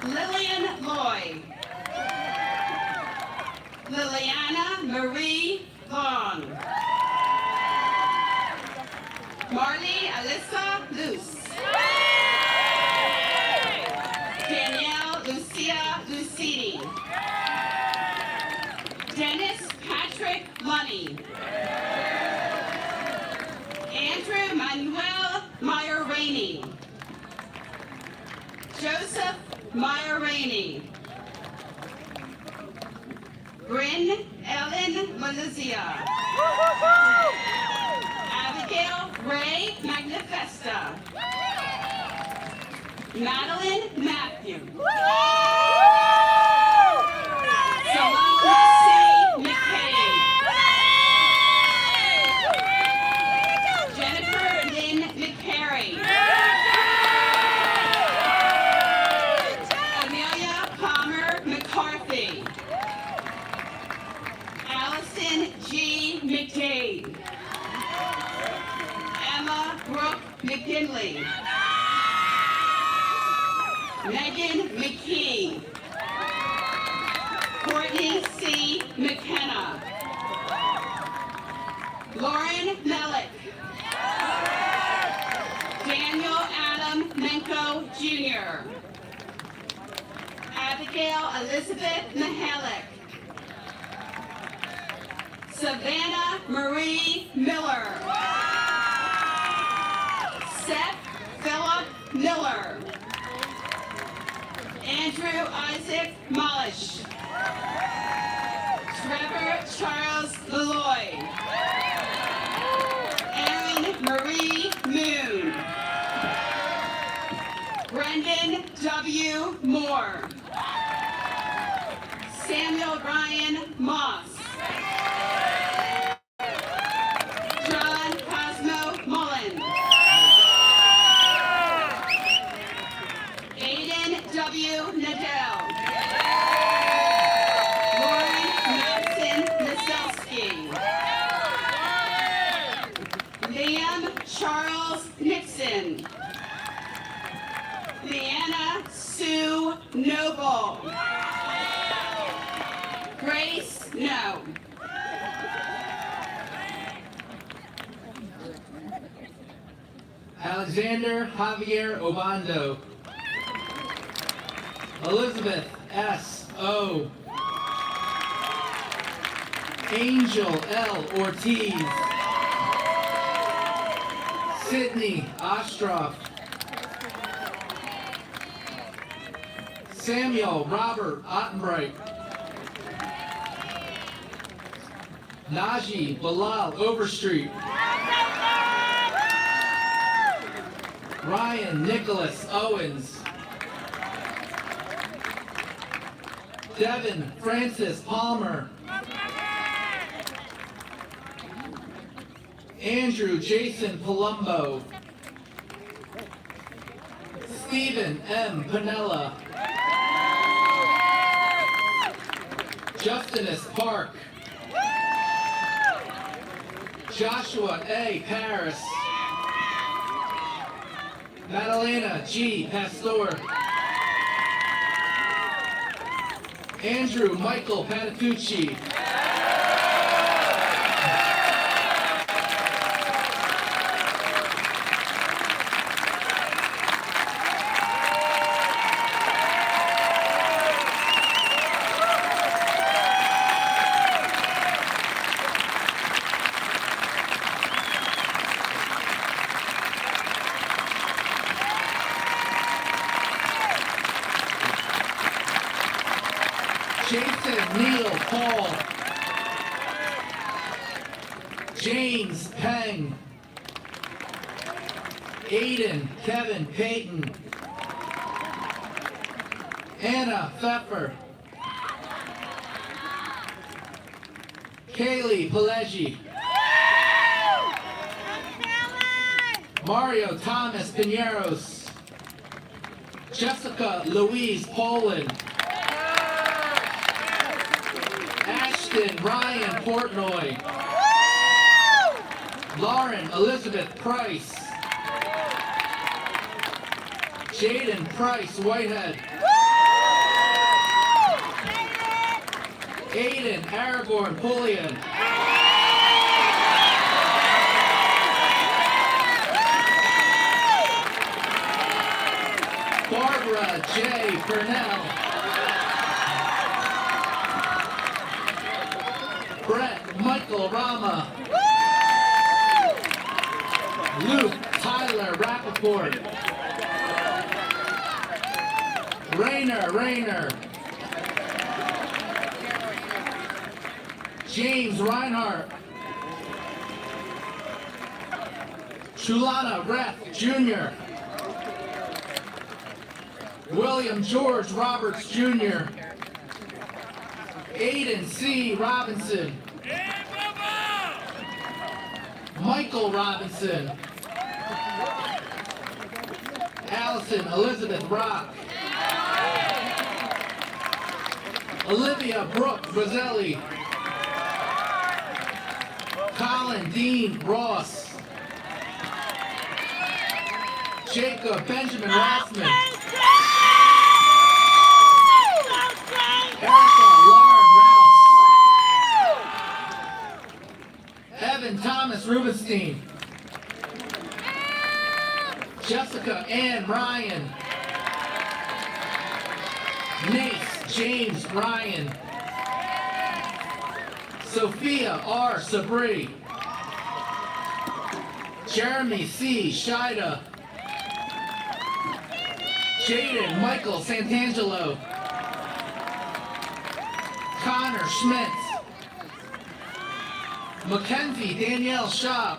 Speaker 12: Lillian Loy. Liliana Marie Long. Marley Alyssa Luce. Danielle Lucia Lucidi. Dennis Patrick Lunny. Andrew Manuel Meyer-Rainey. Joseph Meyer-Rainey. Bryn Ellen Malizia. Abigail Ray Magnifesta. Madeline Matthew. Simone C. McCabe. Jennifer Lynn McCary. Amelia Palmer McCarthy. Allison G. McDade. Emma Brooke McGinley. Megan McKee. Courtney C. McKenna. Lauren Melick. Daniel Adam Menko Jr. Abigail Elizabeth Mihalik. Savannah Marie Miller. Seth Philip Miller. Andrew Isaac Molish. Trevor Charles Lloyd. Erin Marie Moon. Brendan W. Moore. Samuel Ryan Moss. John Cosmo Mullen. Aiden W. Nadell. Lauren Madison Naselski. Liam Charles Nixon. Leanna Sue Noble. Grace No.
Speaker 13: Alexander Javier Obando. Elizabeth S. O. Angel L. Ortiz. Sydney Ostroff. Samuel Robert Ottenbright. Najee Bilal Overstreet. Ryan Nicholas Owens. Devin Francis Palmer. Andrew Jason Palumbo. Stephen M. Panella. Justinus Park. Joshua A. Paris. Madalena G. Pastor. Andrew Michael Patitucci. Jason Neil Paul. James Peng. Aiden Kevin Payton. Anna Pfeffer. Kaylee Pileggi. Mario Thomas Pineros. Jessica Louise Poland. Ashton Ryan Portnoy. Lauren Elizabeth Price. Jaden Price Whitehead. Aiden Aragorn Pullian. Barbara J. Purnell. Brett Michael Rama. Luke Tyler Rappaport. Rayner. James Reinhardt. Chulana Reth Jr. William George Roberts Jr., Aiden C. Robinson, Michael Robinson, Allison Elizabeth Rock, Olivia Brooke Roselli, Colin Dean Ross, Jacob Benjamin Rossman, Erica Lauren Rouse, Evan Thomas Rubenstein, Jessica Ann Ryan, Nace James Ryan, Sophia R. Sabri, Jeremy C. Shida, Jaden Michael Santangelo, Connor Schmitz, Mackenzie Danielle Schaub,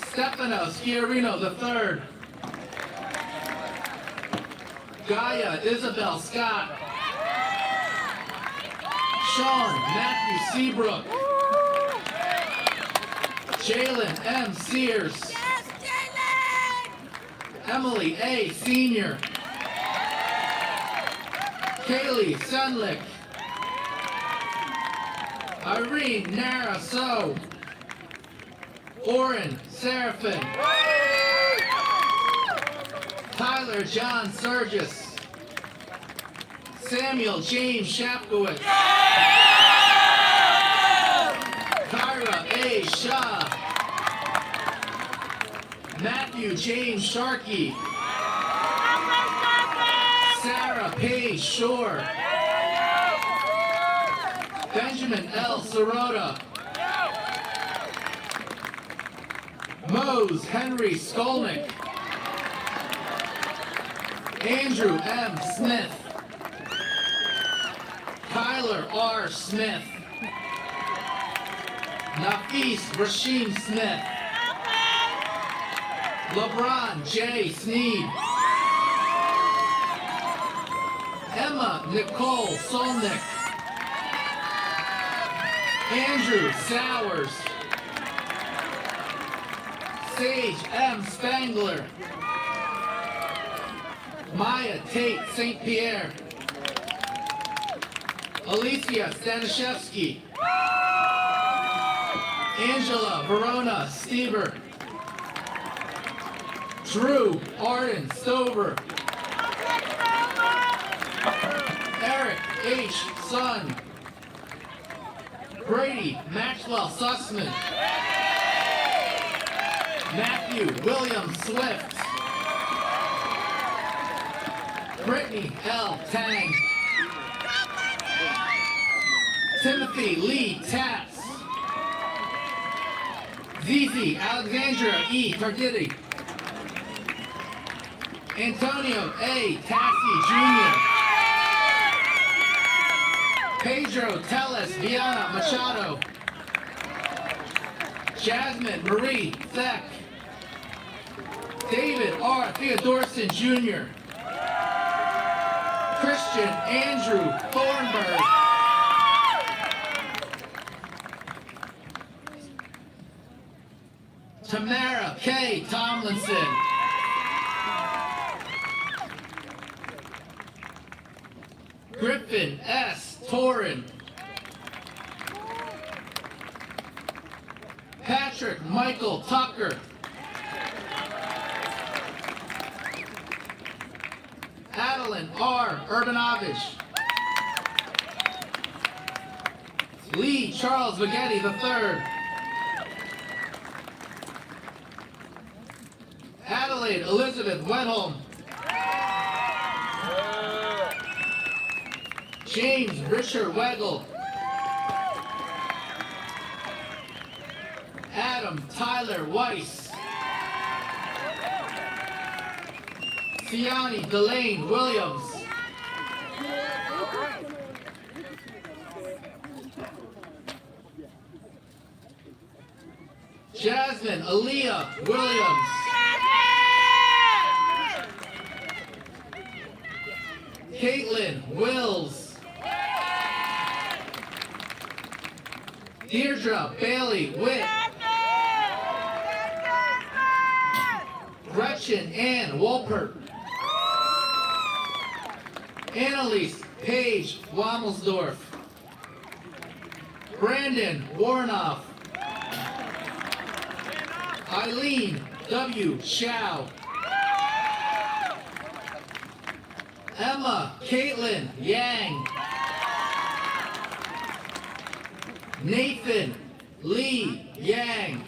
Speaker 13: Stefano Schiarino III, Gaia Isabel Scott, Sean Matthew Seabrook, Jalen M. Sears, Emily A. Senior, Kaylee Sunlick, Irene Nara So, Oren Seraphin, Tyler John Surgis, Samuel James Shapkowitz, Kyra A. Shaw, Matthew James Sharkey, Sarah Paige Shore, Benjamin L. Sirota, Mose Henry Skolnick, Andrew M. Smith, Tyler R. Smith, Nafis Rashim Smith, LeBron J. Sneed, Emma Nicole Solnick, Andrew Sowers, Sage M. Spangler, Maya Tate St. Pierre, Alicia Stanishevsky, Angela Verona Stever, Drew Arden Stover, Eric H. Sun, Brady Maxwell Sussman, Matthew William Swift, Brittany L. Tang, Timothy Lee Tatz, Zizi Alexandra E. Tarditi, Antonio A. Tassi Jr., Pedro Teles Viana Machado, Jasmine Marie Theck, David R. Theodorson Jr., Christian Andrew Thornburg, Tamara K. Tomlinson, Griffin S. Torin, Patrick Michael Tucker, Adeline R. Urbanovich, Lee Charles Vighetti III, Adelaide Elizabeth Wenholm, James Richard Weigel, Adam Tyler Weiss, Fiani Delane Williams, Jasmine Aaliyah Williams, Caitlin Wills. Deirdre Bailey Witt. Gretchen Ann Wolpert. Annalise Paige Wamelsdorf. Brandon Warnoff. Eileen W. Shao. Emma Caitlin Yang. Nathan Lee Yang.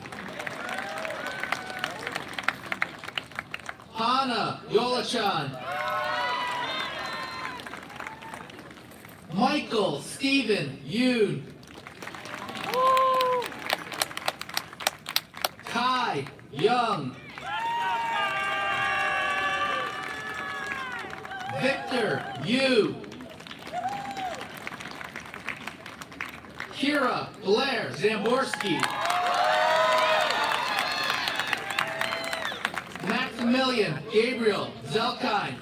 Speaker 13: Hannah Yolachan. Michael Stephen Yoon. Kai Young. Victor Yu. Kira Blair Zamborski. Maximilian Gabriel Zelkine.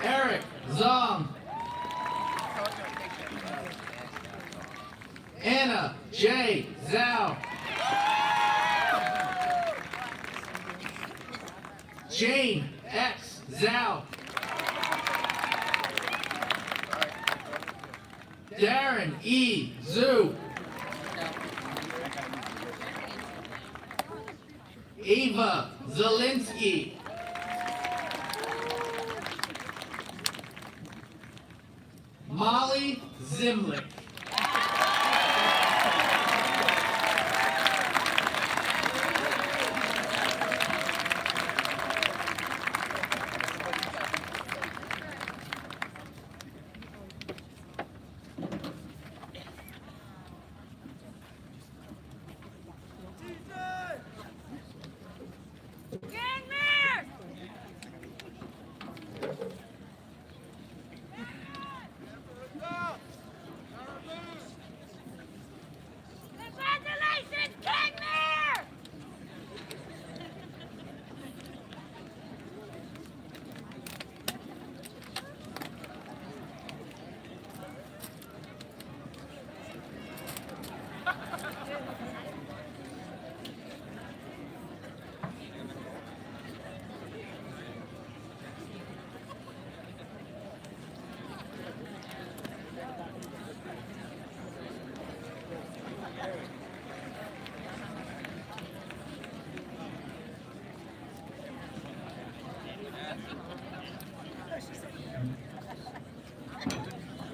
Speaker 13: Eric Zong. Anna J. Zhao. Jane X. Zhao. Darren E. Zhu. Ava Zelinsky. Molly Zimlick.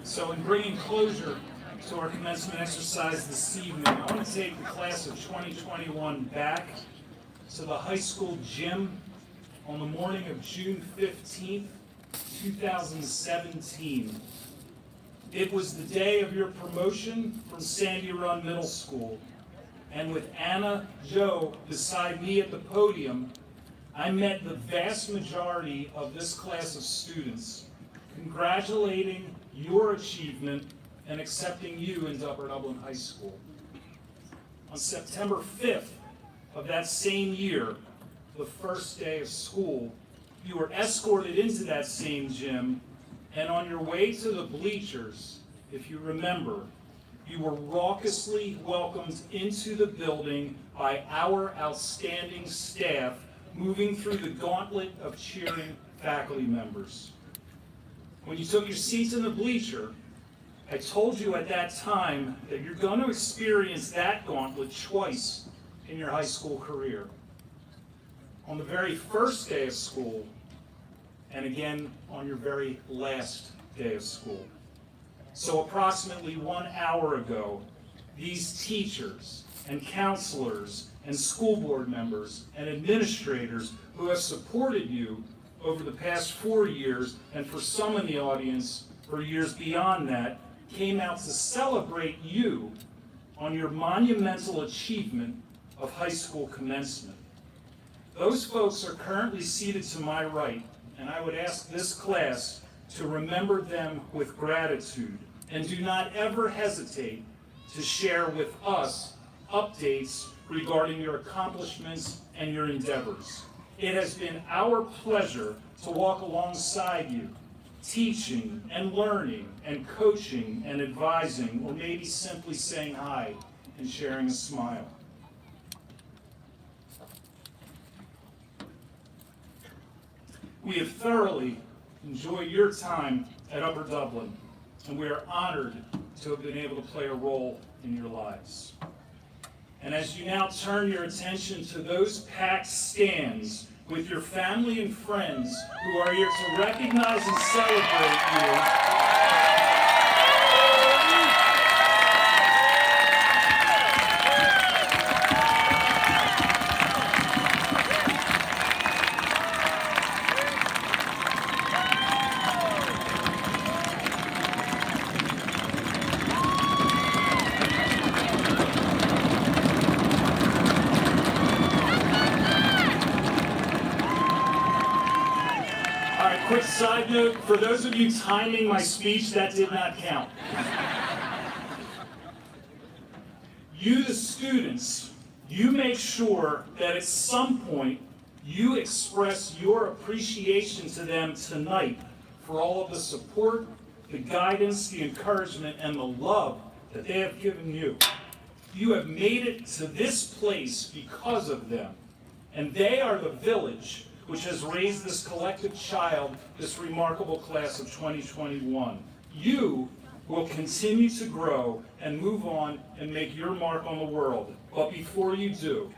Speaker 5: So in bringing closure to our commencement exercise this evening, I want to take the class of 2021 back to the high school gym on the morning of June 15th, 2017. It was the day of your promotion from Sandy Run Middle School. And with Anna Joe beside me at the podium, I met the vast majority of this class of students, congratulating your achievement and accepting you into Upper Dublin High School. On September 5th of that same year, the first day of school, you were escorted into that same gym, and on your way to the bleachers, if you remember, you were raucously welcomed into the building by our outstanding staff, moving through the gauntlet of cheering faculty members. When you took your seats in the bleacher, I told you at that time that you're going to experience that gauntlet twice in your high school career. On the very first day of school, and again on your very last day of school. So approximately 1 hour ago, these teachers and counselors and school board members and administrators who have supported you over the past 4 years, and for some in the audience for years beyond that, came out to celebrate you on your monumental achievement of high school commencement. Those folks are currently seated to my right, and I would ask this class to remember them with gratitude, and do not ever hesitate to share with us updates regarding your accomplishments and your endeavors. it has been our pleasure to walk alongside you, teaching and learning and coaching and advising, or maybe simply saying hi and sharing a smile. We have thoroughly enjoyed your time at Upper Dublin, and we are honored to have been able to play a role in your lives. And as you now turn your attention to those packed stands with your family and friends who are here to recognize and celebrate you, quick side note, for those of you timing my speech, that did not count. You, the students, you make sure that at some point you express your appreciation to them tonight for all of the support, the guidance, the encouragement, and the love that they have given you. You have made it to this place because of them, and they are the village which has raised this collective child, this remarkable class of 2021. You will continue to grow and move on and make your mark on the world. But before you do,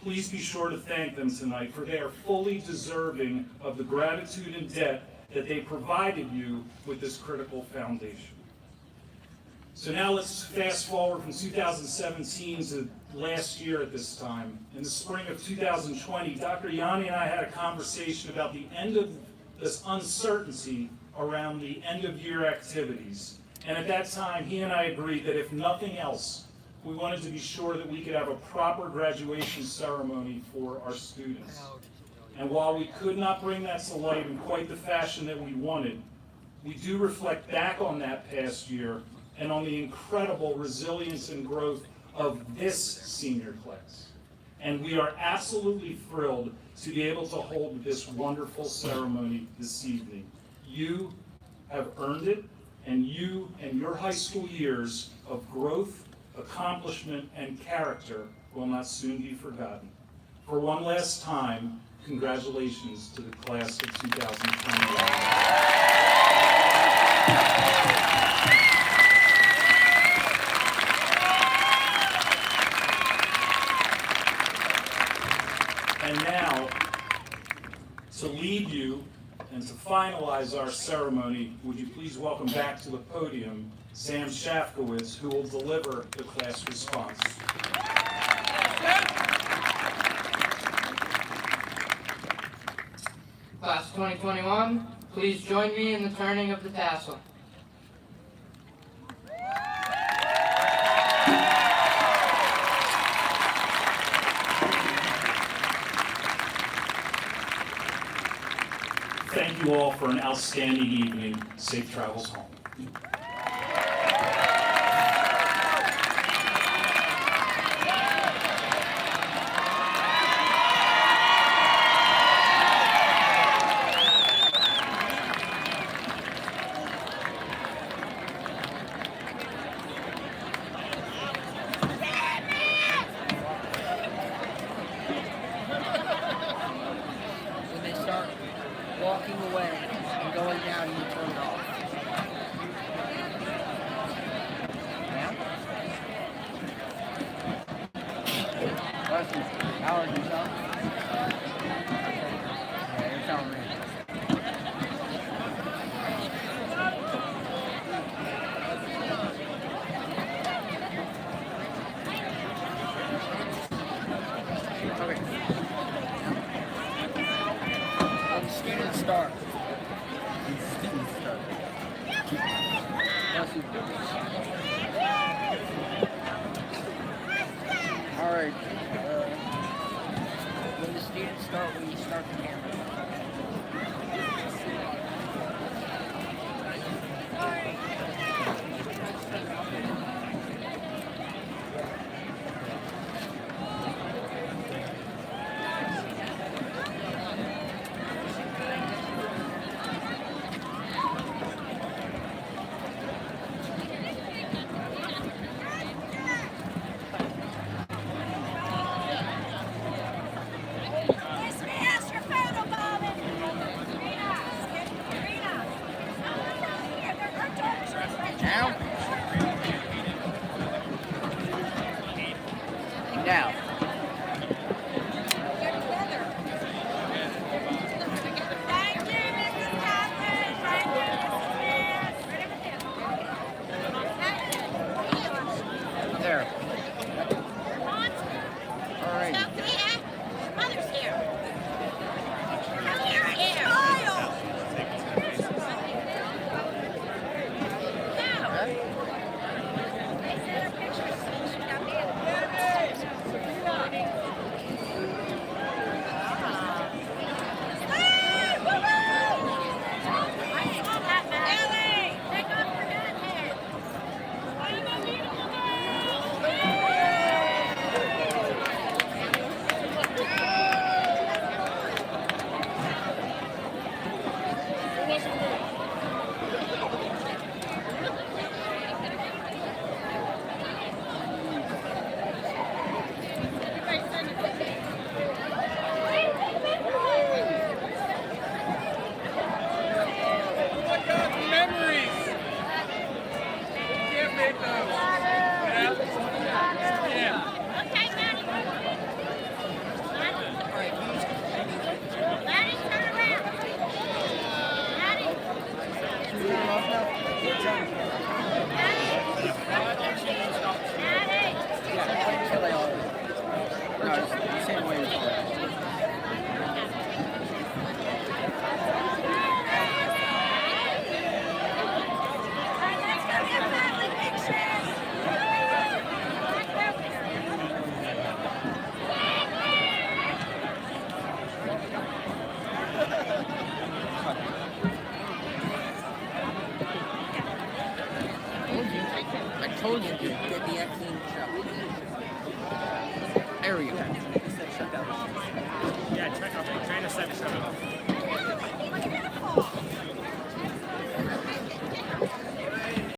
Speaker 5: please be sure to thank them tonight, for they are fully deserving of the gratitude and debt that they provided you with this critical foundation. So now let's fast forward from 2017 to last year at this time. In the spring of 2020, Dr. Yanni and I had a conversation about the end of this uncertainty around the end-of-year activities. And at that time, he and I agreed that if nothing else, we wanted to be sure that we could have a proper graduation ceremony for our students. And while we could not bring that to light in quite the fashion that we wanted, we do reflect back on that past year and on the incredible resilience and growth of this senior class. And we are absolutely thrilled to be able to hold this wonderful ceremony this evening. You have earned it, and you and your high school years of growth, accomplishment, and character will not soon be forgotten. For one last time, congratulations to the class of 2021. And now, to lead you and to finalize our ceremony, would you please welcome back to the podium Sam Shafkowitz, who will deliver the class response.
Speaker 7: Class 2021, please join me in the turning of the tassel.
Speaker 5: Thank you all for an outstanding evening. Safe travels home.
Speaker 2: When they start walking away and going down, you turn it off. Howard, yourself? Yeah, you're telling me. Okay. When the students start. All right. When the students start, when you start the camera. Now. There. All right.
Speaker 12: Mother's here. Come here, child. They sent her pictures. She got me in
Speaker 2: I told you to get the X-Team shut. There we go.
Speaker 3: Yeah, trying to set it up.